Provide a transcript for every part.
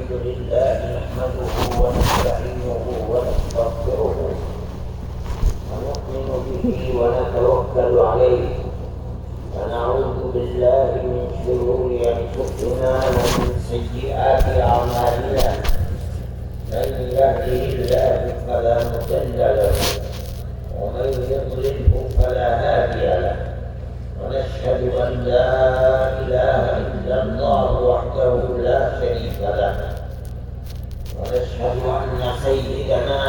الحمد لله نحمده ونستعينه ونستغفره ونؤمن به ونتوكل عليه ونعوذ بالله من شرور أنفسنا ومن سيئات أعمالنا من يهده الله فلا مضل له ومن يضلله فلا هادي له ونشهد أن لا إله إلا الله وحده لا شريك له ونشهد أن سيدنا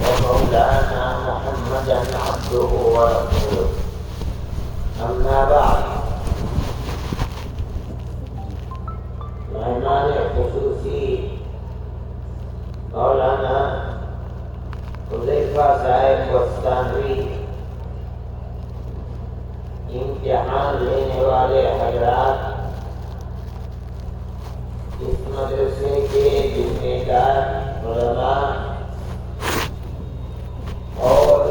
ومولانا محمدا عبده ورسوله أما بعد مهمان خصوصی مولانا حذیفہ صاحب بستانوی امتحان لینے والے حضرات اس مدرسے کے ذمہ دار علماء اور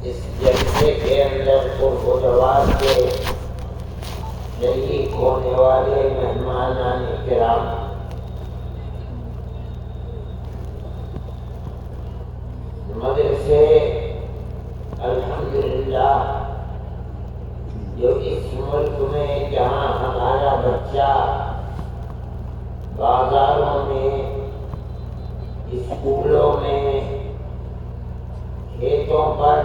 اس جلسے کے اندر قرب و جواب کے شریک ہونے والے مہمانان کرام، مدرسے الحمدللہ جو اس ملک میں جہاں ہمارا بچہ بازاروں میں، اسکولوں میں، کھیتوں پر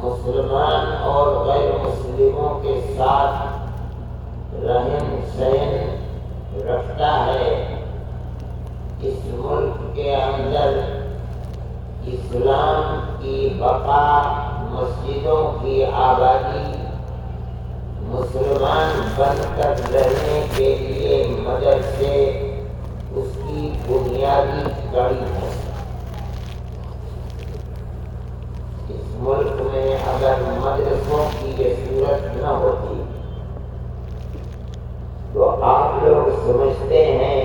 مسلمان اور غیر مسلموں کے ساتھ رہن سہن رکھتا ہے، اس ملک کے اندر اسلام کی بقا، مسجدوں کی آبادی، مسلمان بن کر رہنے کے لیے مدرسے اس کی بنیادی کڑی ہے۔ اس ملک میں اگر مدرسوں کی یہ صورت نہ ہوتی تو آپ لوگ سمجھتے ہیں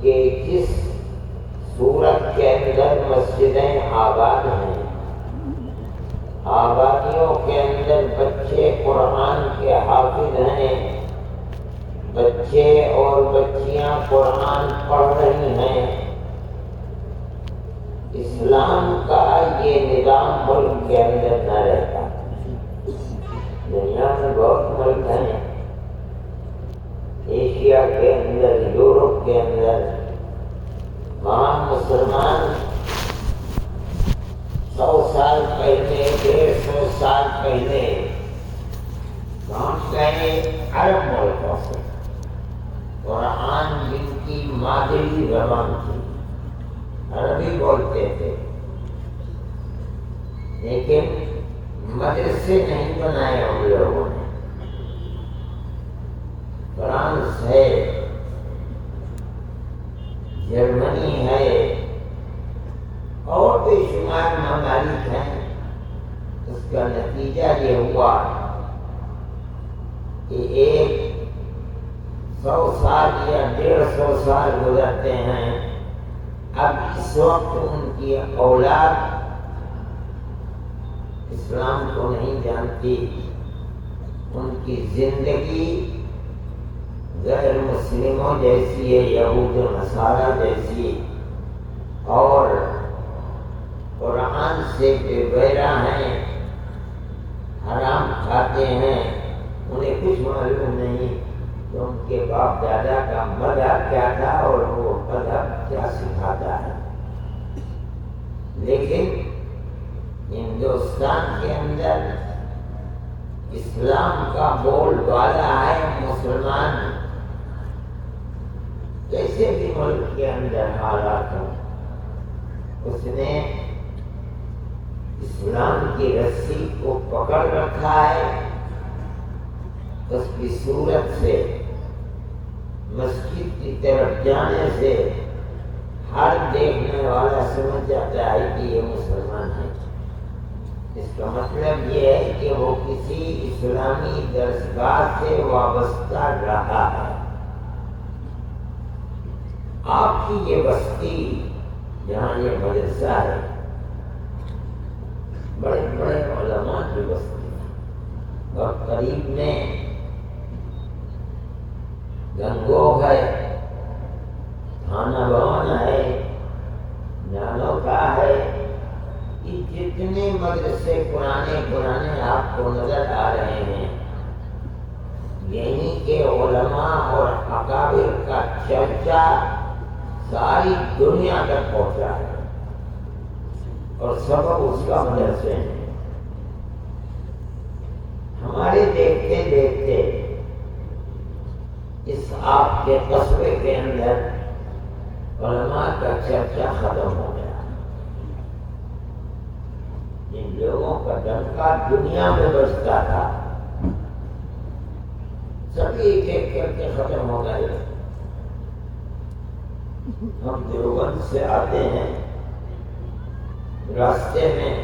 کہ جس صورت کے اندر مسجدیں آباد ہیں، آبادیوں کے اندر بچے قرآن کے حافظ ہیں، بچے اور بچیاں قرآن پڑھ رہی ہیں، اسلام کا یہ نظام ملک کے اندر نہ رہتا۔ دنیا میں بہت ملک ہیں، ایشیا کے اندر، یورپ کے اندر، وہاں مسلمان 100 سال پہلے، 150 سال پہلے پہنچ گئے عرب ملکوں سے۔ قرآن جن کی مادری زبان تھی، عربی بولتے تھے، لیکن مدرسے نہیں بنائے ہم لوگوں نے۔ فرانس ہے، جرمنی ہے اور بے شمار ممالک ہیں۔ اس کا نتیجہ یہ ہوا کہ 100 سال یا 150 سال گزرتے ہیں، اب اس وقت ان کی اولاد اسلام کو نہیں جانتی، ان کی زندگی غیر مسلموں جیسی ہے، یہود و نصارہ جیسی، اور قرآن سے بے بہرہ ہیں، حرام کھاتے ہیں، انہیں کچھ معلوم نہیں کہ ان کے باپ دادا کا مذہب کیا تھا اور وہ مذہب کیا سکھاتا ہے۔ لیکن ہندوستان کے اندر اسلام کا بول بالا ہے، مسلمان کیسے بھی ملک کے اندر حالات ہوں، اس نے اسلام کی رسی کو پکڑ رکھا ہے۔ اس کی صورت سے، مسجد کی طرف جانے سے ہر دیکھنے والا سمجھ جاتا ہے کہ یہ مسلمان ہے۔ اس کا مطلب یہ ہے کہ وہ کسی اسلامی درسگاہ سے وابستہ رہا ہے۔ آپ کی یہ بستی جہاں یہ مدرسہ ہے، بڑے بڑے علماء کی بستی ہے، اور قریب میں گنگو ہے، تھانہ بھون ہے، نانو کا ہے، یہ جتنے مدرسے پرانے آپ کو نظر آ رہے ہیں، یہیں کے علماء اور اکابر کا چرچا ساری دنیا تک پہنچا ہے، اور سبب اس کا مدرسے ہیں۔ ہمارے دیکھتے دیکھتے اس آپ کے قصبے کے اندر علماء کا چرچا ختم ہو گیا۔ جن لوگوں کا ڈنکا دنیا میں بجتا تھا سب ایک ایک کر کے ختم ہو گئے۔ ہم دیوبند سے آتے ہیں، راستے میں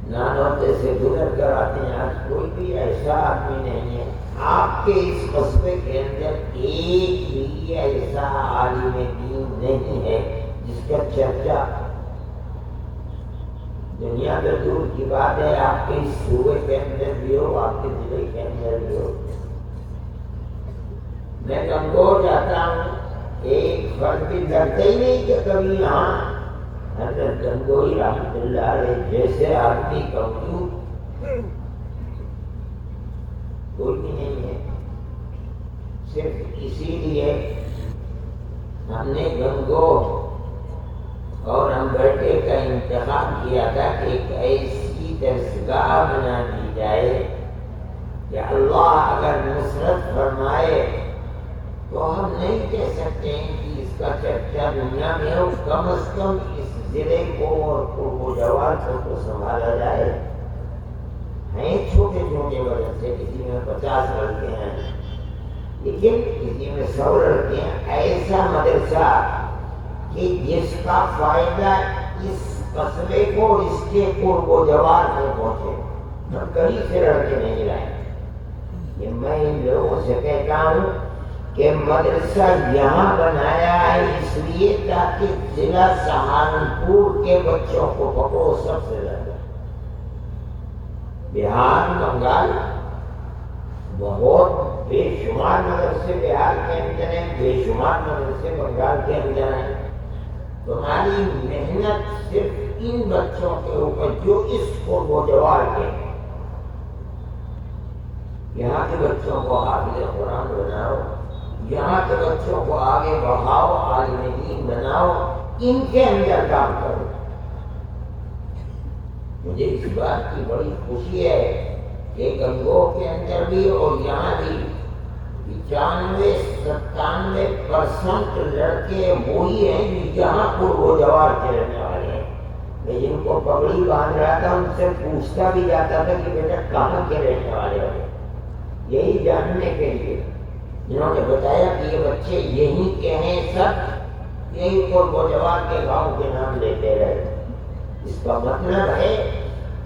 نانوتے سے گزر کر آتے ہیں، آج کوئی بھی ایسا آدمی نہیں ہے آپ کے اس قصبے کے اندر ایک بھی ایسا عالم دین نہیں ہے جس کا چرچا دنیا میں دور کی بات ہے آپ کے اس صوبے کے اندر بھی ہو، آپ کے ضلع کے اندر بھی ہو۔ میں گنگور جاتا ہوں، ایک فرد بھی لگتا ہی نہیں کہ کبھی یہاں حضرت گنگوئی رحمۃ اللہ علیہ جیسے آدمی کا وجود کوئی بھی نہیں ہے۔ صرف اسی لیے ہم نے گنگور اور امبیڈکر کا انتخاب کیا تھا کہ ایک ایسی درسگاہ بنا دی جائے کہ اللہ اگر نصرت فرمائے تو ہم نہیں کہہ سکتے ہیں کہ اس کا چرچا دنیا میں ہو، کم از کم اس ضلع کو اور قرب و جوار کو سنبھالا جائے۔ ہیں چھوٹے چھوٹے مدرسے، کسی میں 50 لڑکے ہیں لیکن کسی میں 100 لڑکے ہیں، ایسا مدرسہ کہ جس کا فائدہ اس قصبے کو اور اس کے قرب و جوار کو پہنچے۔ ہم کہیں سے لڑکے نہیں لائیں۔ یہ میں ان لوگوں سے کہتا ہوں کہ مدرسہ یہاں بنایا ہے اس لیے تاکہ ضلع سہارنپور کے بچوں کو پکڑو سب سے زیادہ۔ بہار، بنگال بہت بے شمار مدرسے بہار کے اندر ہیں، بے شمار مدرسے بنگال کے اندر ہیں۔ تمہاری محنت صرف ان بچوں کے اوپر جو اس قرب و جوار کے، یہاں کے بچوں کو حافظ قرآن بناؤ، یہاں کے بچوں کو آگے بڑھاؤ، عالم دین بناؤ، ان کے اندر کام کرو۔ مجھے اس بات کی بڑی خوشی ہے کہ گنگو کے اندر بھی اور یہاں بھی 95-97% لڑکے وہی ہیں جو یہاں قرب و جوار کے رہنے والے ہیں۔ میں جن کو پگڑی باندھ رہا تھا ان سے پوچھتا بھی جاتا تھا کہ بیٹا کہاں کے رہنے والے ہو، یہی جاننے کے لیے۔ جنہوں نے بتایا کہ یہ بچے یہی کے ہیں، سب یہی قرب و جوار کے گاؤں کے نام لیتے رہے۔ اس کا مطلب ہے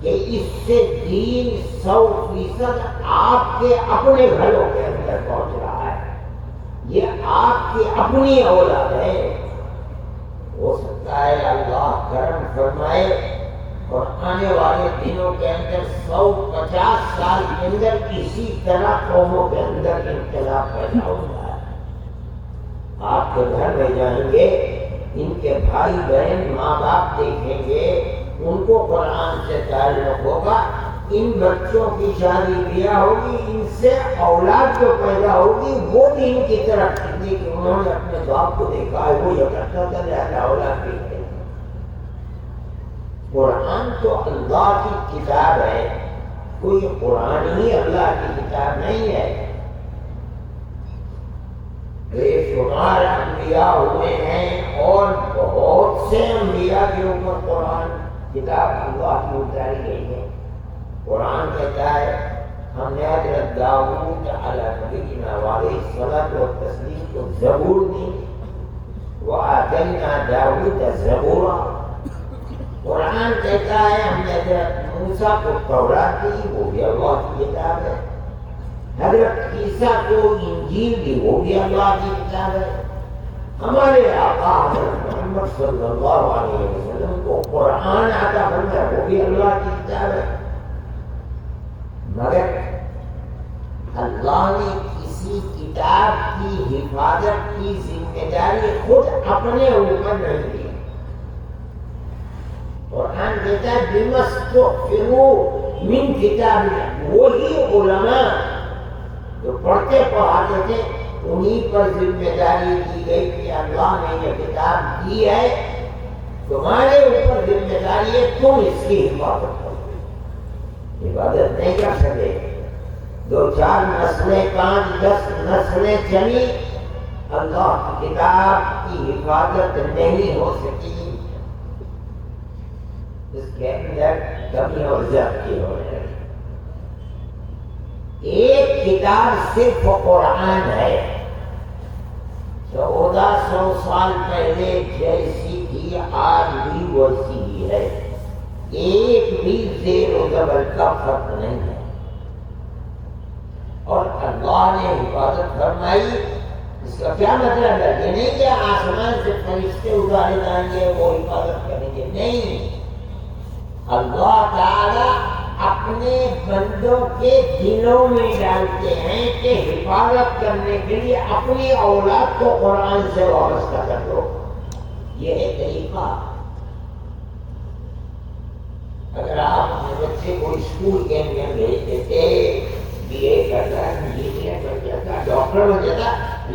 کہ اس سے دین 100% آپ کے اپنے گھروں کے اندر پہنچ رہا ہے، یہ آپ کی اپنی اولاد ہے۔ ہو سکتا ہے اللہ کرم فرمائے اور آنے والے دنوں کے اندر 150 سال کے اندر اسی طرح قوموں کے اندر انقلاب پیدا ہو جائے۔ آپ کے گھر میں جائیں گے، ان کے بھائی بہن ماں باپ دیکھیں گے، ان کو قرآن سے تعلق ہوگا، ان بچوں کی شادی بیاہ ہوگی، ان سے اولاد جو پیدا ہوگی وہ دین کی طرف کھینچے کہ انہوں نے اپنے باپ کو دیکھا ہے وہ یہ کرتا تھا، لہذا اولاد بھی ہے۔ قرآن تو اللہ کی کتاب ہے، کوئی قرآن ہی اللہ کی کتاب نہیں ہے۔ بے شمار انبیاء ہوئے ہیں اور بہت سے انبیاء کے اوپر قرآن کتاب اللہ کی اتاری گئی ہے۔ قرآن کہتا ہے ہم نے حضرت داؤد علیہ نبینا علیہ الصلوۃ والتسلیم کو زبور دی، وآتینا داؤد زبورا۔ قرآن کہتا ہے ہم نے حضرت موسیٰ کو تورات دی، وہ بھی اللہ کی کتاب ہے۔ حضرت عیسیٰ کو انجیل دی، وہ بھی اللہ کی کتاب ہے۔ ہمارے آقا حضرت محمد صلی اللہ علیہ وسلم کو قرآن عطا فرمایا، وہ بھی اللہ کی کتاب ہے۔ مگر اللہ نے کسی کتاب کی حفاظت کی ذمہ داری خود اپنے اوپر نہیں لی۔ قرآن کہتا ہے بِمَسْتُغْفِرُوا مِنْ کتاب اللہ، وہی علماء جو پڑھتے پڑھاتے تھے انہی پر ذمہ داری دی گئی کہ اللہ نے یہ کتاب دی ہے، تمہارے اوپر ذمہ داری ہے، تم اس کی حفاظت کرو۔ حفاظت نہیں کر سکے، 2-4 نسلیں 5-10 نسلیں چلی، اللہ کی کتاب کی حفاظت نہیں ہو سکی۔ اس کے اندر کمی اور زیادتی ہو رہی ہے۔ ایک کتاب صرف قرآن ہے، 1400 سال پہلے جیسی تھی آج بھی ویسی ہی ہے، ایک بھی زیر و زبر کا فرق نہیں ہے۔ اور اللہ نے حفاظت فرمائی، اس کا کیا مطلب ہے؟ یہ نہیں کہ آسمان سے فرشتے اتارے جائیں گے وہ حفاظت کریں گے، نہیں، اللہ تعالی اپنے بندوں کے دلوں میں ڈالتے ہیں کہ حفاظت کرنے کے لیے اپنی اولاد کو قرآن سے وابستہ کر دو، یہ ہے طریقہ۔ اگر آپ اپنے بچے کو اسکول کے اندر بھیج دیتے، بی اے کرتا، انجینئر بن جاتا، ڈاکٹر بن جاتا،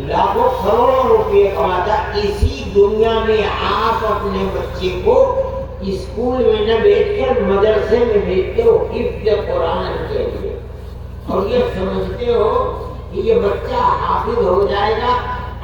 لاکھوں کروڑوں روپے کماتا، اسی دنیا میں آپ اپنے بچے کو اسکول میں نہ بیٹھ کر مدرسے میں بھیجتے ہو حفظ قرآن کے لیے، اور یہ سمجھتے ہو کہ یہ بچہ حافظ ہو جائے گا،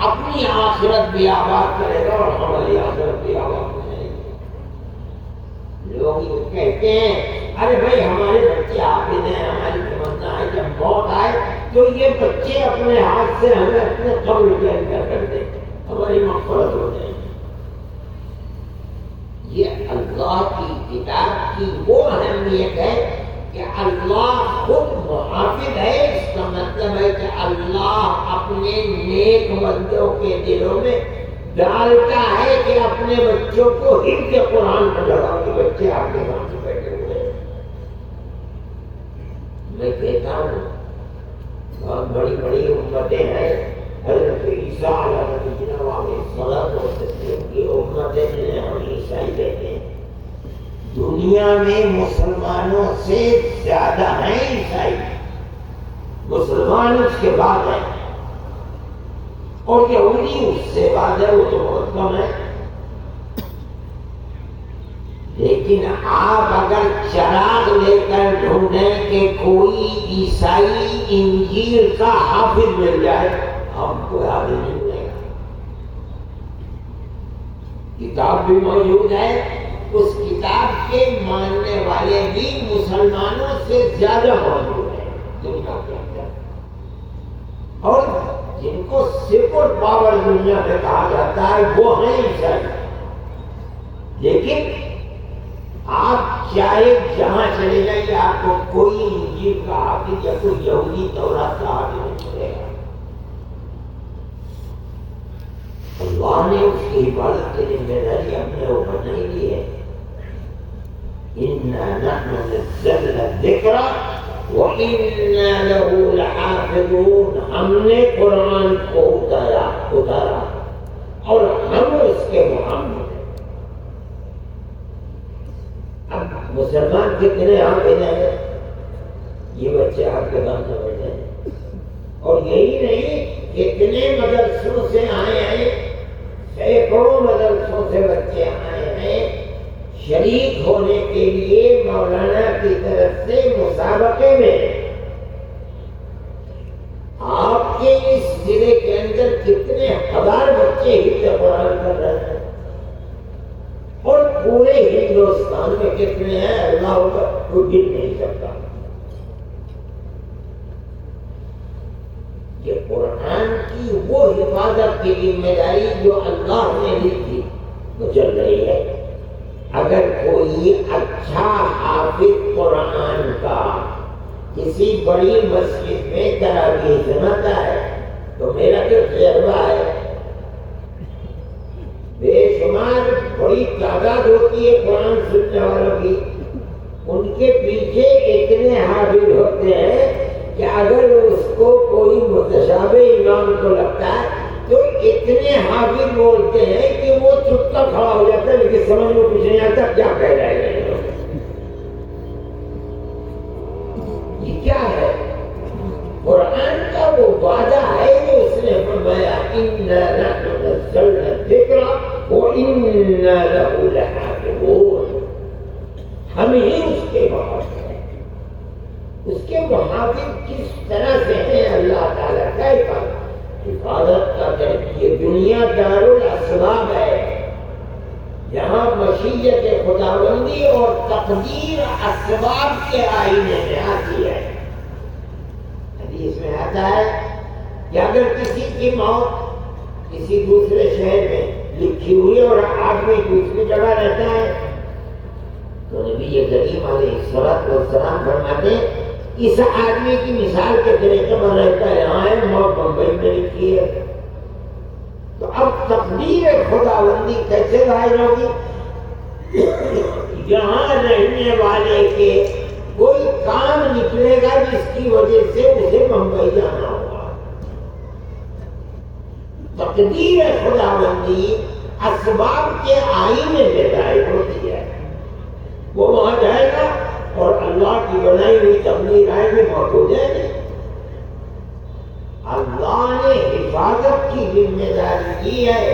اپنی آخرت بھی آباد کرے گا اور ہماری آخرت بھی آباد ہو جائے گی۔ لوگ یہ کہتے ہیں ارے بھائی ہمارے بچے حافظ ہیں، ہماری تمنا ہے جب موت آئے تو یہ بچے اپنے ہاتھ سے ہمیں اپنے قبر کے اندر کر دیں، ہماری مغفرت ہو جائے گی۔ یہ اللہ کی کتاب کی وہ اہمیت ہے کہ اللہ خود محافظ ہے، اس کا مطلب ہے کہ اللہ اپنے نیک بندوں کے دلوں میں ڈالتا ہے کہ اپنے بچوں کو حفظ قرآن پر لگاؤ، کہ بچے آپ کے سامنے بیٹھے ہوئے ہیں۔ میں کہتا ہوں بہت بڑی بڑی امتیں ہیں، حضرت عیسیٰ علیہ السلام کی امتیں جنہیں ہم عیسائی کہتے ہیں، دنیا میں مسلمانوں سے زیادہ ہیں عیسائی، مسلمان اس کے بعد ہیں، اور یہودی اس سے بعد ہے، وہ تو بہت کم ہے۔ لیکن آپ اگر چراغ لے کر ڈھونڈیں کہ کوئی عیسائی انجیل کا حافظ مل جائے، آپ کو حافظ نہیں ملے گا۔ کتاب بھی موجود ہے، اس کتاب کے ماننے والے بھی مسلمانوں سے زیادہ موجود ہیں دنیا کے اندر، اور جن کو سپر پاور دنیا میں کہا جاتا ہے وہ ہیں عیسائی۔ لیکن آپ چاہے جہاں چلے جائیے آپ کو کوئی انجیل کا حافظ یا کوئی یہودی تورات کا حافظ نہیں ملے گا۔ اللہ نے اس کی حفاظت کی ذمہ داری اپنے اوپر نہیں لی ہے۔ اِنَّا نَحْنُ نَزَّلْنَا الذِّكْرَ وَإِنَّا لَهُ لَحَافِظُونَ، ہم نے قرآن کو اتارا اور ہم اس کے محافظ ہیں۔ اب مسلمان کتنے حافظ ہیں؟ یہ بچے آپ کے سامنے بیٹھے ہیں، اور یہی نہیں کتنے مدرسوں سے آئے ہیں، سینکڑوں مدرسوں سے بچے آئے ہیں شریک ہونے کے لیے مولانا کی طرف سے مسابقے میں۔ آپ کے اس ضلع کے اندر کتنے ہزار بچے حفظ قرآن کر رہے ہیں، اور پورے ہندوستان میں کتنے ہیں اللہ کا کوئی گن نہیں سکتا۔ یہ قرآن کی وہ حفاظت کی ذمہ داری جو اللہ نے لی تھی وہ چل رہی ہے۔ اگر کوئی اچھا حافظ قرآن کا کسی بڑی مسجد میں تراویح سناتا ہے تو میرا جو تجربہ ہے، بے شمار بڑی تعداد ہوتی ہے قرآن سننے والوں کی، ان کے پیچھے اتنے حافظ ہوتے ہیں کہ اگر اس کو کوئی متشابہ امام کو لگتا ہے محافظ بولتے ہیں کہ وہ چپ کر کھڑا ہو جاتا ہے لیکن سمجھ میں کچھ نہیں آتا کیا کہہ رہے ہیں لوگ. یہ کیا ہے؟ قرآن کا وہ وعدہ ہے جو اس نے فرمایا اِنَّا نَحْنُ نَزَّلْنَا الذِّكْرَ وَإِنَّا لَهُ لَحَافِظُونَ. ہم ہی اس کے محافظ ہیں. اس کے محافظ کس طرح سے ہیں؟ اللہ تعالیٰ کا حفاظت کا کہ یہ دنیا دار الاسباب ہے جہاں مشیت خداوندی اور تقدیر اسباب کے آئینے میں آتی ہے. حدیث میں آتا ہے کہ اگر کسی کی موت کسی دوسرے شہر میں لکھی ہوئی اور آدمی دوسری جگہ رہتا ہے تو نبی کریم علیہ الصلوۃ والسلام فرماتے ہیں اس آدمی کی مثال کے طریقے پر رہتا ہے یہاں ہے موت بمبئی میں لکھی ہے. تو اب تقدیر خداوندی کیسے ظاہر ہوگی؟ یہاں رہنے والے کے کوئی کام نکلے گا جس کی وجہ سے اسے بمبئی جانا ہوگا. تقدیر خداوندی اسباب کے آئینے میں ظاہر ہوتی ہے. وہ وہاں جائے گا اور اللہ کی بنائی ہوئی تقدیر آئے میں موت ہو جائے گی. اللہ نے حفاظت کی ذمہ داری دی ہے.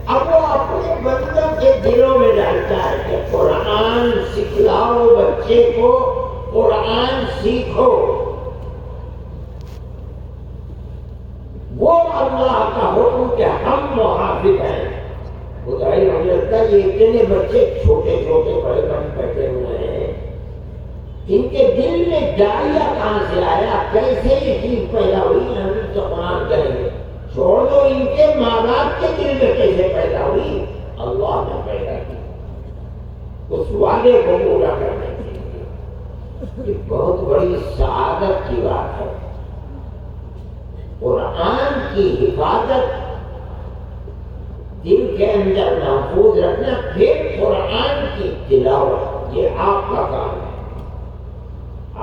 اب وہ اپنے بندوں کے دلوں میں ڈالتا ہے کہ قرآن سکھلاؤ بچے کو، قرآن سیکھو. وہ اللہ کا حکم کہ ہم محافظ ہیں. خدائی مجھے لگتا ہے یہ اتنے بچے چھوٹے چھوٹے بڑے بڑے بیٹھے ہوئے ہیں ان کے دل میں ڈالیا کہاں سے آیا؟ کیسے یہ چیز پیدا ہوئی؟ ہم تو قرآن کریں گے. چھوڑ دو ان کے ماں باپ کے دل میں کیسے پیدا ہوئی؟ اللہ نے پیدا کی اس وعدے کو پورا کرنے کے لیے. یہ بہت بڑی سعادت کی بات ہے. قرآن کی حفاظت دل کے اندر محفوظ رکھنا، پھر قرآن کی تلاوت، یہ آپ کا کام ہے.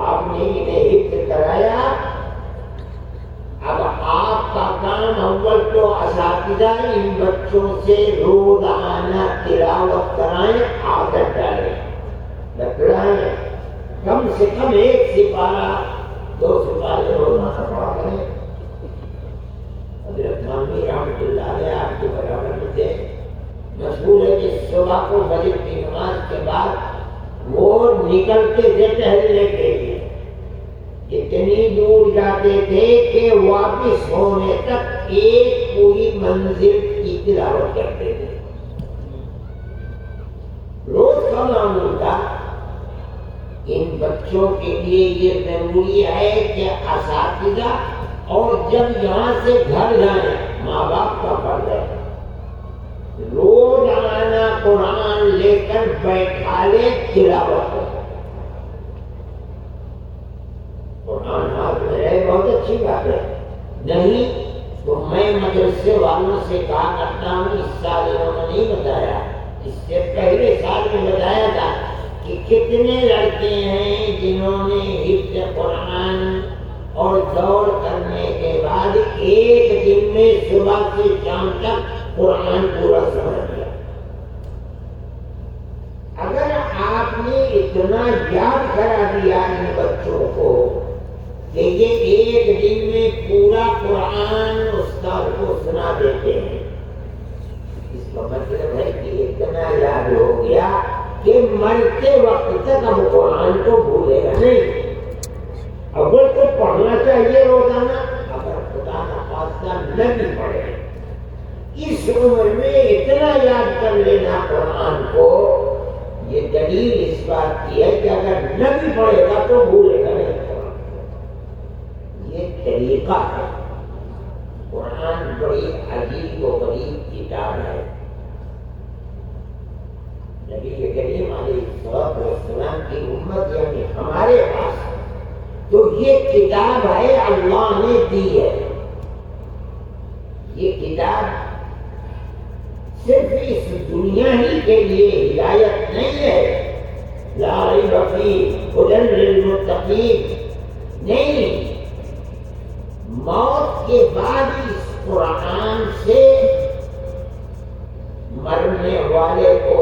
آپ نے انہیں حفظ کرایا. اب آپ کا کام اول تو اساتذہ ان بچوں سے روزانہ تلاوت کرائیں، عادت ڈالیں، بتلائیں. کم سے کم 1 سپارہ 2 سپارے روزانہ پڑھا کریں. حضرت مانوی رحمۃ اللہ علیہ آپ کے برابر میں تھے. مشہور ہے کہ صبح کو فجر کی نماز کے بعد وہ نکلتے تھے ٹہلنے کے لیے. اتنی دور جاتے تھے کہ واپس ہونے تک ایک پوری منزل کی تلاوت کرتے تھے. روز کا معمول تھا. ان بچوں کے لیے یہ ضروری ہے کہ اساتذہ اور جب یہاں سے گھر جائیں ماں باپ کا فرض ہے روزانہ قرآن لے کر بیٹھا لے تلاوت. قرآن ہاتھ میں رہے بہت اچھی بات ہے. نہیں تو میں مدرسے والوں سے کہا کرتا ہوں، اس سال انہوں نے نہیں بتایا، اس سے پہلے سال میں بتایا تھا کہ کتنے لڑکے ہیں جنہوں نے حفظ قرآن اور دور کرنے کے بعد ایک دن میں صبح سے شام تک قرآن پورا سمجھ لیا. اگر آپ نے اتنا یاد کرا دیا ان بچوں کو کہ یہ ایک دن میں پورا قرآن استاد کو سنا دیتے ہیں، اس کا مطلب ہے کہ اتنا یاد ہو گیا کہ مرتے وقت تک ہم قرآن کو بھولے گا نہیں. اول تو پڑھنا چاہیے روزانہ، اگر خدا نخواستہ نہ بھی پڑھے اس عمر میں اتنا یاد کر لینا قرآن کو، یہ دلیل اس بات کی ہے کہ اگر نہ بھی پڑھے گا تو بھولے گا نہیں. یہ طریقہ ہے. قرآن بڑی عجیب و غریب کتاب ہے. نبی کریم علیہ السلام کی امت یعنی ہمارے پاس تو یہ کتاب ہے، اللہ نے دی ہے. یہ کتاب صرف اس دنیا ہی کے لیے ہدایت نہیں ہے، لا ریب فیہ ھدی للمتقین نہیں. موت کے بعد اس قرآن سے مرنے والے کو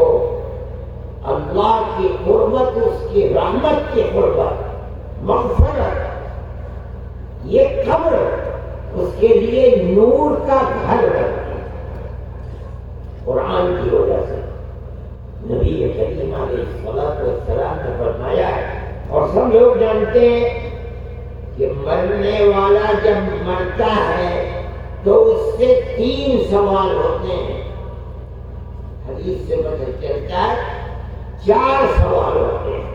اللہ کی قربت، اس کی رحمت کی قربت، مغفرت، یہ قبر اس کے لیے نور کا گھر بنتی ہے قرآن کی وجہ سے۔ نبی کریم علیہ السلام نے فرمایا ہے، اور سب لوگ جانتے ہیں کہ مرنے والا جب مرتا ہے تو اس سے 3 سوال ہوتے ہیں۔ حدیث سے پتہ چلتا ہے 4 سوال ہوتے ہیں۔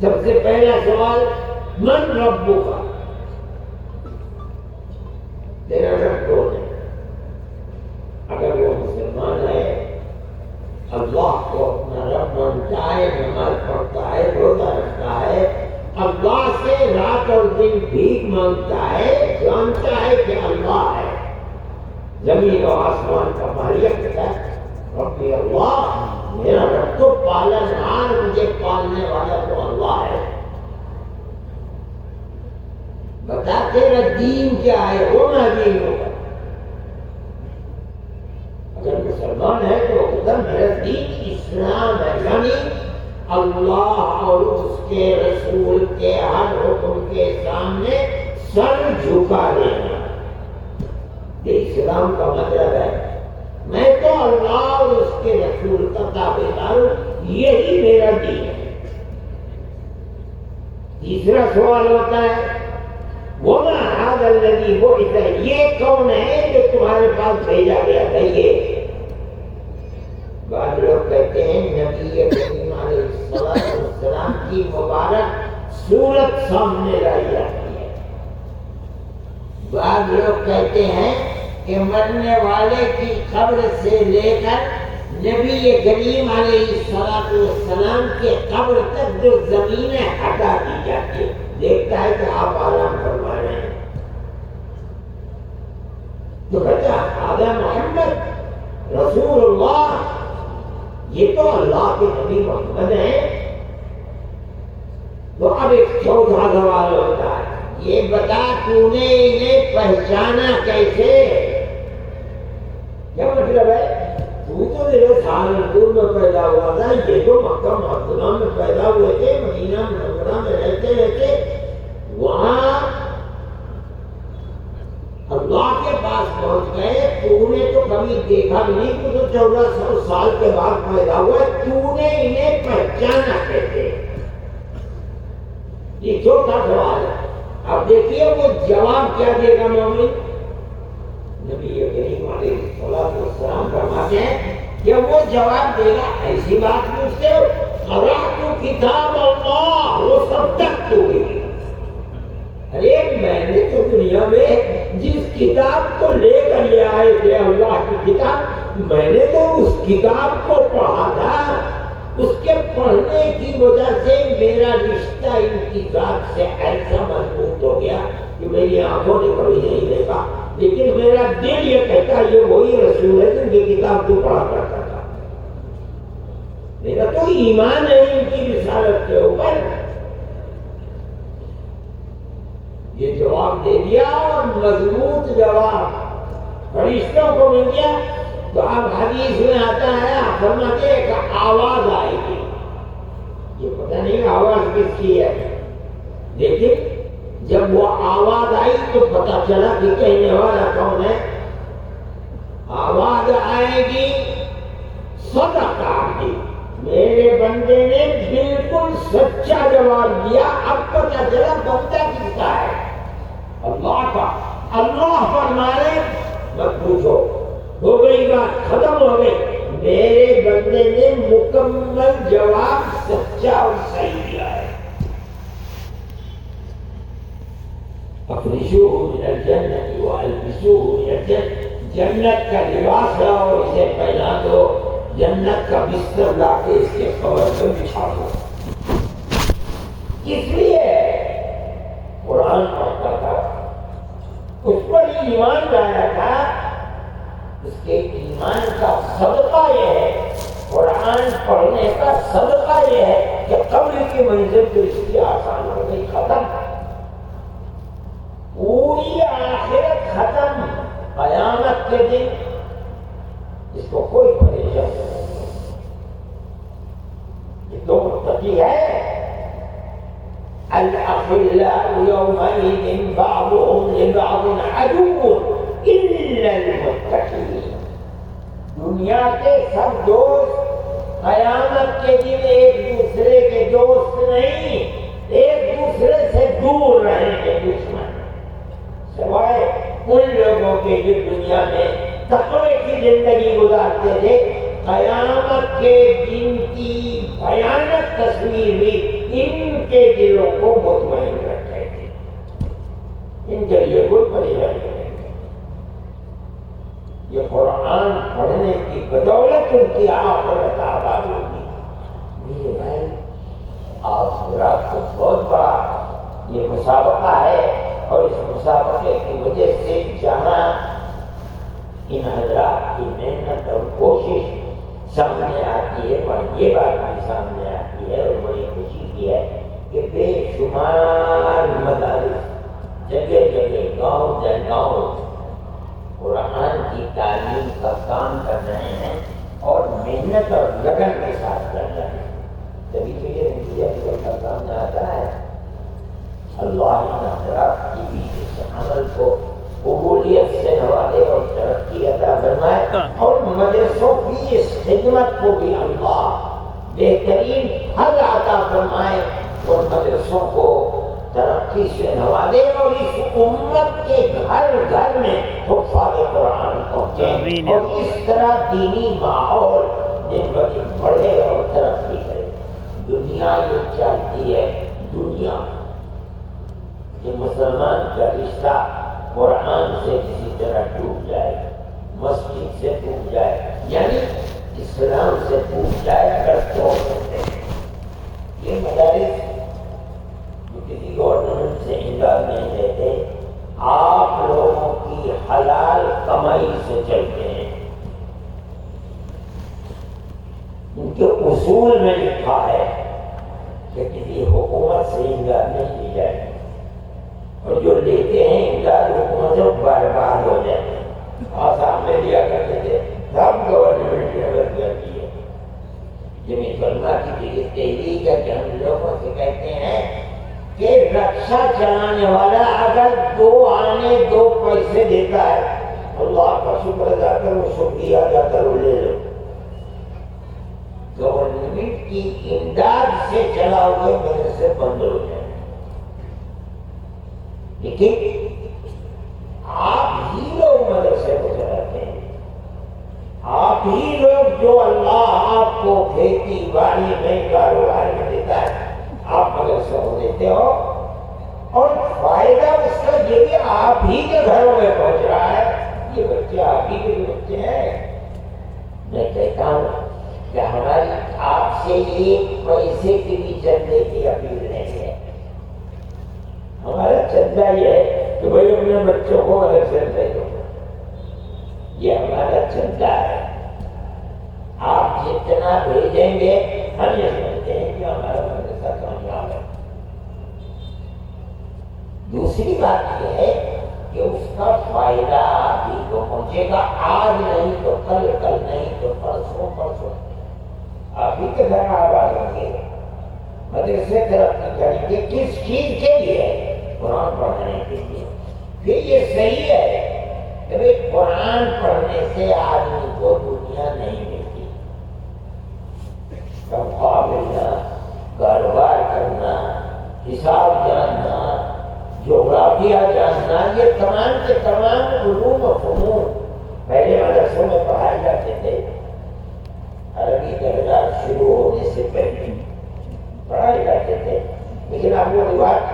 سب سے پہلا سوال من ربک، تیرا رب کون ہے؟ اگر وہ مسلمان ہے، اللہ کو اپنا رب مانتا ہے، نماز پڑھتا ہے، روزہ رکھتا ہے، اللہ سے رات اور دن بھیک مانگتا ہے، جانتا ہے کہ اللہ ہے، زمین و آسمان کا مالک ہے، ربی اللہ، میرا رب تو پالنہار، مجھے پالنے والا تو اللہ ہے، بتا تیرا دین کیا ہے، وہ نہ دین ہوگا۔ اگر مسلمان ہے تو خدا میرا دین اسلام ہے، یعنی اللہ اور اس کے رسول کے ہر حکم کے سامنے سر جھکا دینا، یہ اسلام کا مطلب ہے۔ میں تو اللہ اور اس کے رسول کا تابعدار ہوں، یہی میرا دین ہے۔ تیسرا سوال ہوتا ہے وَمَا هَذَا الَّذِي بُعِثَ، یہ کون ہے جو تمہارے پاس بھیجا گیا تھا؟ یہ بعض لوگ کہتے ہیں نبی کریم علیہ السلام کی مبارک صورت سامنے لائی جاتی ہے۔ بعض لوگ کہتے ہیں کہ مرنے والے کی قبر سے لے کر نبی کریم علیہ السلام کے قبر تک جو زمینیں ہٹا دی جاتی ہے، دیکھتا ہے کہ آپ آرام فرما رہے ہیں تو کہتا ہے آدھا محمد رسول اللہ، یہ تو اللہ کے نبی محمد ہیں۔ تو اب ایک چوتھا سوال ہوتا ہے، یہ بتا تو نے انہیں پہچانا کیسے؟ کیا مطلب ہے؟ تو میرے سہارنپور میں پیدا ہوا تھا، یہ تو مکہ معظمہ میں پیدا ہوئے تھے، مدینہ منورہ میں رہتے وہاں اللہ کے پاس پہنچ گئے، تو نے تو کبھی دیکھا بھی نہیں، تو 1400 سال کے بعد پیدا ہوا، تو نے انہیں پہچانا کیسے؟ یہ چوتھا سوال ہے۔ اب دیکھیے وہ جواب کیا دے گا مومن۔ نبی کریم علیہ السلام فرماتے ہیں کہ وہ جواب دے گا ایسی بات مجھ سے قرأت کتاب اللہ وصدقت بہ، ارے میں نے تو دنیا میں جس کتاب کو لے کر لے آئے تھے اللہ کی کتاب، میں نے تو اس کتاب کو پڑھا تھا، اس کے پڑھنے کی وجہ سے میرا رشتہ ان کی ذات سے ایسا مضبوط ہو گیا کہ میری آنکھوں نے کبھی نہیں دیکھا، لیکن میرا دل یہ کہتا ہے یہ وہی رسول ہے جن کی کتاب تو پڑھا کرتا تھا۔ میرا تو ایمان ہے ان کی رسالت کے اوپر۔ یہ جواب دے دیا اور مضبوط جواب فرشتوں کو مل گیا۔ تو اب حدیث میں آتا ہے، فرماتے ہیں کہ آواز آئے گی، یہ پتہ نہیں آواز کس کی ہے، لیکن جب وہ آواز آئی تو پتہ چلا کہ کہنے والا کون ہے۔ آواز آئے گی صدق عبدی، میرے بندے نے بالکل سچا جواب دیا۔ اب پتہ چلا بندہ کس کا ہے، اللہ کا۔ اللہ فرمائے مت پوچھو، ہو گئی بات، ختم ہو گئی، میرے بندے نے مکمل جواب سچا اور صحیح دیا ہے۔ افرشوہ من الجنت والبسوہ من الجنت، جنت کا لباس لاؤ اور اسے پہنا دو، جنت کا بستر لا کے اس کے قبر پر بچھا دو۔ اس لیے قرآن پڑھتا تھا، اس پر ایمان لایا تھا، اس کے ایمان کا صدقہ یہ ہے، قرآن پڑھنے کا صدقہ یہ ہے کہ قبر کی منزل تو اس کی آسان ہو گئی، ختم، پوری آخرت ختم۔ قیامت کے دن عدو الا المتقین، دنیا کے سب دوست قیامت کے دن ایک دوسرے کے دوست نہیں، ایک دوسرے سے دور رہیں گے دشمن، سوائے ان لوگوں کے جو دنیا میں تقوی کی زندگی گزارتے تھے۔ قیامت کے دن کی بھیانک تصویر بھی ان کے دلوں کو مطمئن رکھے تھے، ان کے لیے کوئی پریشانی نہیں۔ یہ قرآن پڑھنے کی بدولت ان کی آخرت آباد ہوگی۔ میرے بھائی، آپ حضرات کو بہت بڑا یہ مسابقہ ہے، اور اس مسابقے کی وجہ سے جہاں ان حضرات کی محنت اور کوشش سامنے آتی ہے، پر یہ بات بھی سامنے آتی ہے اور بڑی خوشی کی ہے کہ بے شمار مدارس جگہ جگہ گاؤں گاؤں قرآن کی تعلیم کا کام کر رہے ہیں اور محنت اور لگن کے ساتھ کر رہے ہیں، تبھی تو یہ نتیجہ کا سامنے آتا ہے۔ اللہ ان حضرات کی بھی اس عمل کو قبولیت سے نوازے اور ترقی عطا فرمائے، اور مدرسوں کی اس خدمت کو بھی اللہ بہترین حل عطا فرمائے اور مدرسوں کو ترقی سے نوازے، اور اس امت کے گھر گھر میں حفاظ قرآن پہنچے، اور اس طرح دینی ماحول دن بدن بڑھے اور ترقی کرے۔ دنیا یہ چاہتی ہے، دنیا کہ مسلمان کا رشتہ قرآن سے کسی طرح ٹوٹ جائے، مسجد سے ٹوٹ جائے، یعنی اسلام سے ٹوٹ جائے اگر توڑ سکتے ہیں۔ یہ مدارس جو کسی گورنمنٹ سے امداد نہیں لیتے، آپ لوگوں کی حلال کمائی سے چلتے ہیں۔ ان کے اصول میں لکھا ہے کہ کسی حکومت سے امداد نہیں لی جائے، اور جو لیتے ہیں امداد حکومت سے برباد ہو جاتے ہیں۔ آسام میں لیا کرتے تھے، سب گورنمنٹ نے رد کر دی ہے۔ جمیعت علماء کی تحریک ہے کہ ہم لوگوں سے کہتے ہیں کہ رکشہ چلانے والا اگر 2 آنے 2 پیسے دیتا ہے، اللہ کا شکر ادا کرو، شکریہ ادا کرو، لے لو۔ گورنمنٹ کی امداد سے چلا ہوئے مدرسے بند ہو جائے، لیکن آپ ہی لوگ مدرسے کو چلاتے ہیں، آپ ہی لوگ جو اللہ آپ کو کھیتی باڑی میں کاروبار میں دیتا ہے، آپ مدرسے کو دیتے ہو، اور فائدہ اس کا یہ بھی آپ ہی کے گھروں میں پہنچ رہا ہے۔ یہ بچے آپ ہی کے بچے ہیں۔ میں کہتا ہوں کہ ہماری آپ سے 1 پیسے کی بھی چندے کی اپیل نہیں ہے۔ ہمارا چندہ یہ ہے کہ بھائی اپنے بچوں کو مدرسے دے دو، یہ ہمارا چندہ ہے۔ آپ جتنا بھیجیں گے ہم یہ سمجھتے ہیں کہ ہمارا مدرسہ کامیاب ہے۔ دوسری بات یہ ہے کہ اس کا فائدہ آپ ہی کو پہنچے گا، آج نہیں تو کل، کل نہیں تو پرسوں، پرسوں آپ ہی کے گھر آباد ہوں گے، مدرسے ترقی کریں گے۔ کس چیز کے لیے؟ قرآن پڑھنے کے لیے۔ پھر یہ صحیح ہے کہ قرآن پڑھنے سے آدمی کو دنیا نہیں ملتی، تنخواہ ملنا، کاروبار کرنا، حساب جاننا، جغرافیہ جاننا، یہ تمام کے تمام علوم و فنون پہلے مدرسوں میں پڑھائے جاتے تھے۔ عربی درجہ شروع ہونے سے پہلے پڑھائے جاتے تھے، لیکن اب وہ رواج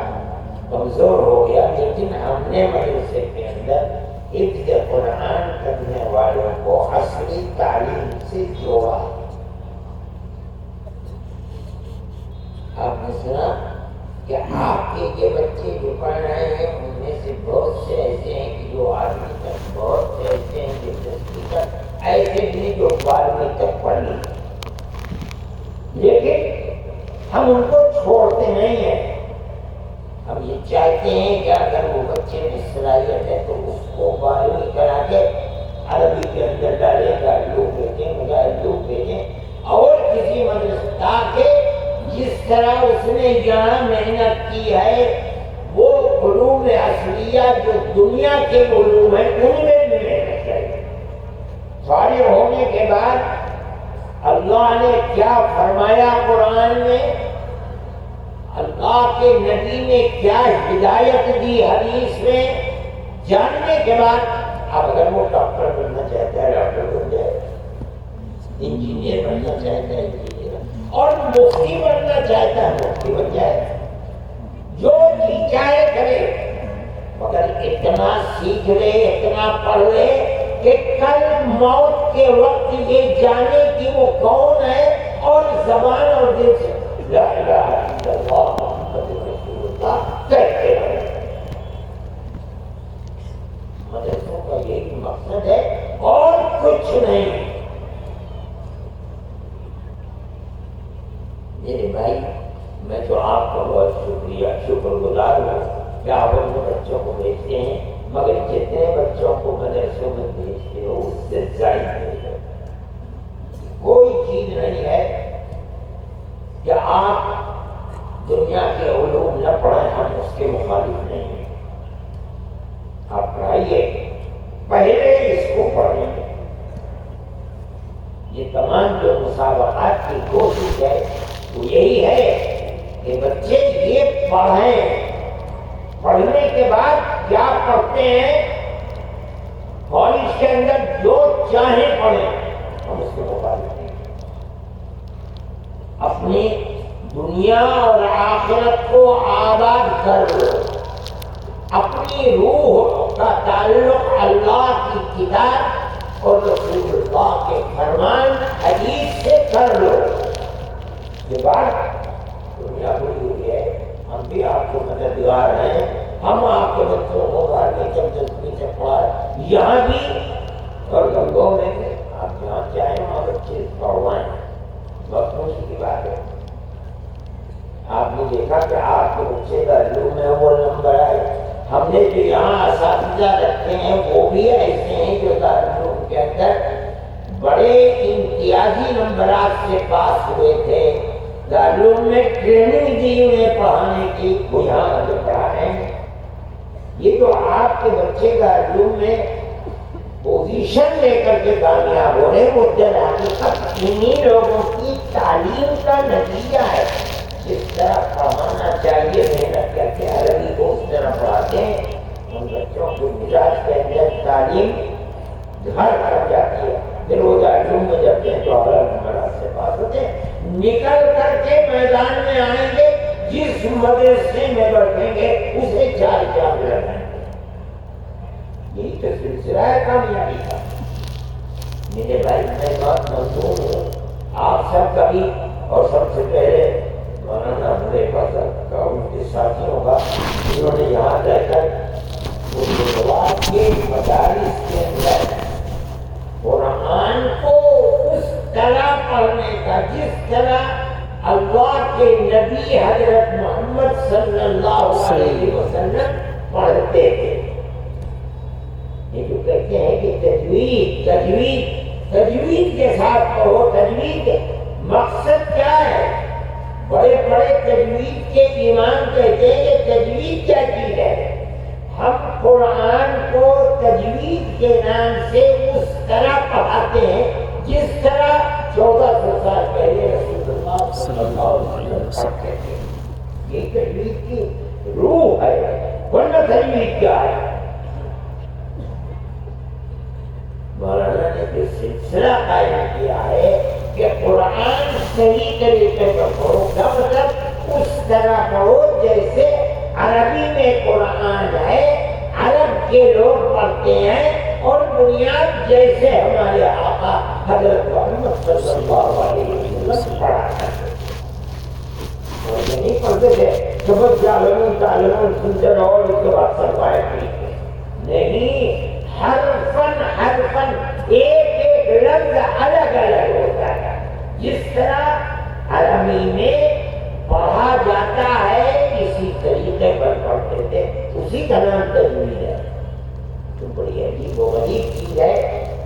کمزور ہو گیا۔ لیکن ہم نے مدرسے کے اندر حفظ قرآن کرنے والوں کو عصری تعلیم سے جوڑا۔ آپ نے سنا کہ آپ کے یہ بچے جو پڑھ رہے ہیں ان میں سے بہت سے ایسے ہیں کہ جو 8ویں تک، بہت سے ایسے ہیں جو 10ویں تک، ایسے بھی جو 12ویں تک پڑھ لی، لیکن ہم ان کو چھوڑتے نہیں ہیں۔ ہم یہ چاہتے ہیں کہ اگر وہ بچے میں صلاحیت ہے تو اس کو 12ویں کرا کے عربی کے اندر ڈالے گا، لوگ بیٹے دنیا کے علوم ہیں ان میں بھی محنت چاہیے. فارغ ہونے کے بعد اللہ نے کیا فرمایا قرآن میں، اللہ کے نبی نے کیا ہدایت دی حدیث میں، جاننے کے بعد اب اگر وہ ڈاکٹر بننا چاہتا ہے ڈاکٹر بن جائے، انجینئر بننا چاہتا ہے انجینئر، اور مفتی بننا چاہتا ہے مفتی بن جائے، جو جی چاہے کرے، مگر اتنا سیکھ لے اتنا پڑھ لے کہ کل موت کے وقت یہ جانے کہ وہ کون ہے اور زبان اور دل سے لا الہ الا اللہ محمد رسول اللہ کہتے رہے. مدرسوں کا یہی مقصد ہے اور کچھ نہیں. میرے بھائی میں تو آپ کا بہت شکر گزار ہوں کہ آپ اپنے بچوں کو بھیجتے ہیں، مگر جتنے بچوں کو مدرسوں میں بھیجتے ہو اس سے زائد نہیں. کوئی چیز نہیں ہے کہ آپ دنیا کے علوم نہ پڑھیں، ہم اس کے مخالف نہیں ہیں. آپ پڑھائیے، پہلے اس کو پڑھیں. یہ تمام جو مسابقات کی کوشش ہے وہ یہی ہے کہ بچے یہ پڑھیں. پڑھنے کے بعد کیا پڑھتے ہیں، کالج کے اندر جو چاہیں پڑھیں، ہم اس کے مخالف نہیں. اپنی دنیا اور آخرت کو آباد کر لو. اپنی روح کا تعلق اللہ کی کتاب اور رسول اللہ کے فرمان حدیث سے کر لو. یہ بات دنیا بڑی ہوئی ہے، ہم بھی آپ کو مددگار ہیں. ہم آپ کے بچوں کو گاڑی چمچمی سے پڑھا یہاں بھی اور گنگوں میں بھی، آپ جہاں چاہیں وہاں بچے پڑھوائیں. بہت خوشی کی بات ہے. آپ نے دیکھا کہ آپ کے بچے کا علوم میں وہ نمبر آئے. ہم نے جو یہاں اساتذہ رکھے ہیں وہ بھی ایسے ہیں جو دارالعلوم کے اندر بڑے امتیازی نمبرات سے پاس ہوئے تھے. دارالعلوم میں ٹریننگ دی انہیں پڑھانے کی، وہ یہاں جو پڑھا رہے ہیں. یہ تو آپ کے بچے دارالعلوم میں پوزیشن لے کر کے کامیاب ہو رہے، وہ در حقیقت انہیں لوگوں کی تعلیم کا نتیجہ ہے. جس طرح پڑھانا چاہیے محنت کر کے عربی کو اس طرح پڑھاتے ہیں، ان بچوں کو مزاج کے اندر تعلیم گھر کر جاتی ہے. پھر وہ دارالعلوم میں جاتے ہیں تو اعلیٰ نمبرات سے پاس ہوتے ہیں. نکل کر کے میدان میں آئیں گے، جس مدرسے میں بیٹھیں گے اسے چار چار لگائیں گے. یہی تو سلسلہ ہے کامیابی کا. میرے بھائی میں بہت ممنون ہوں آپ سب کا بھی، اور سب سے پہلے مولانا حذیفہ صاحب کا، ان کے ساتھیوں کا، جنہوں نے یہاں رہ کر اردو کے مدارس کے اندر قرآن کو اس طرح پڑھنے کا جس طرح اللہ کے نبی حضرت محمد صلی اللہ علیہ وسلم پڑھتے تھے. یہ جو کہتے ہیں کہ تجوید کے ساتھ پڑھو. تجوید مقصد کیا ہے؟ بڑے بڑے تجوید کے امام کہتے ہیں کہ تجوید کیا چیز ہے. ہم قرآن کو تجوید کے نام سے اس طرح پڑھاتے ہیں جس طرح 1400 سال پہلے رسول اللہ صلی اللہ علیہ وسلم پڑھتے تھے. یہ تجوید کی روح ہے، ورنہ تجوید کیا ہے؟ مولانا نے جو سلسلہ قائم کیا ہے کہ قرآن صحیح طریقے پر پڑھو، کا مطلب اس طرح پڑھو جیسے عربی میں قرآن ہے، عرب کے لوگ پڑھتے ہیں، اور بنیاد جیسے ہمارے آقا حضرت محمد صلی اللہ علیہ وسلم پڑھا کرتے تھے. اور یہ نہیں پڑھتے تھے کہ بس تعلمون سنتے رہو اور اس کے بعد سرمایہ نہیں. حرفن ایک ایک لفظ الگ الگ ہوتا ہے. جس طرح عربی میں پڑھا جاتا ہے اسی طریقے پر پڑھتے تھے، اسی کا نام تجوید ہے. تو بڑی عجیب و غریب چیز ہے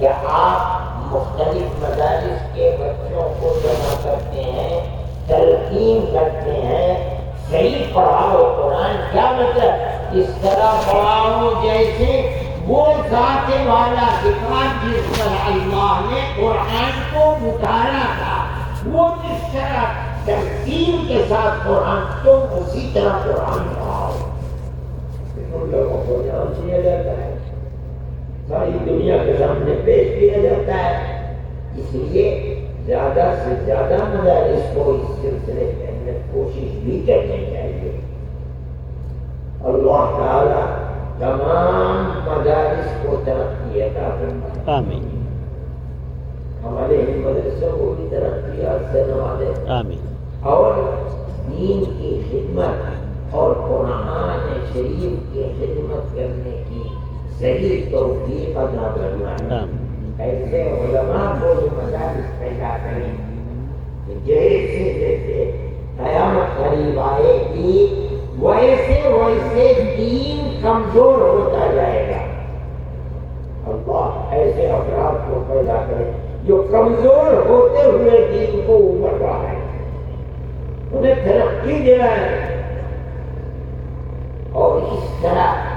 کہ آپ مختلف مدارس کے بچوں کو جمع کرتے ہیں، تلقین کرتے ہیں، صحیح پڑھاؤ قرآن. کیا مطلب؟ اس طرح پڑھاؤ جیسے وہ ذات والا کتاب جس پر اللہ نے قرآن کو اتارا تھا، وہ جس طرح ترتیب کے ساتھ قرآن تو اسی طرح قرآن پڑھاؤ۔ ان لوگوں کو جواب دیا جاتا ہے، ساری دنیا کے سامنے پیش کیا جاتا ہے، اس لیے زیادہ سے زیادہ مدارس کو اس سلسلے کے اندر کوشش بھی کرنی چاہیے۔ اللہ تعالیٰ تمام مدارس کو ترقی عطا فرمائے، آمین۔ ہمارے مدرسوں کو بھی ترقی سے نوازے، آمین، اور دین کی خدمت اور قرآن شریف کی خدمت کرنے کی صحیح توفیق عطا فرمائے۔ ایسے علماء کو جو مدارس پیدا کریں کہ جیسے جیسے قیامت قریب آئے گی ویسے ویسے دین کمزور ہوتا جائے گا۔ اللہ ایسے افراد کو پیدا کرے جو کمزور ہوتے ہوئے دین کو اوپر بڑھائے، انہیں ترقی دلائے، اور اس طرح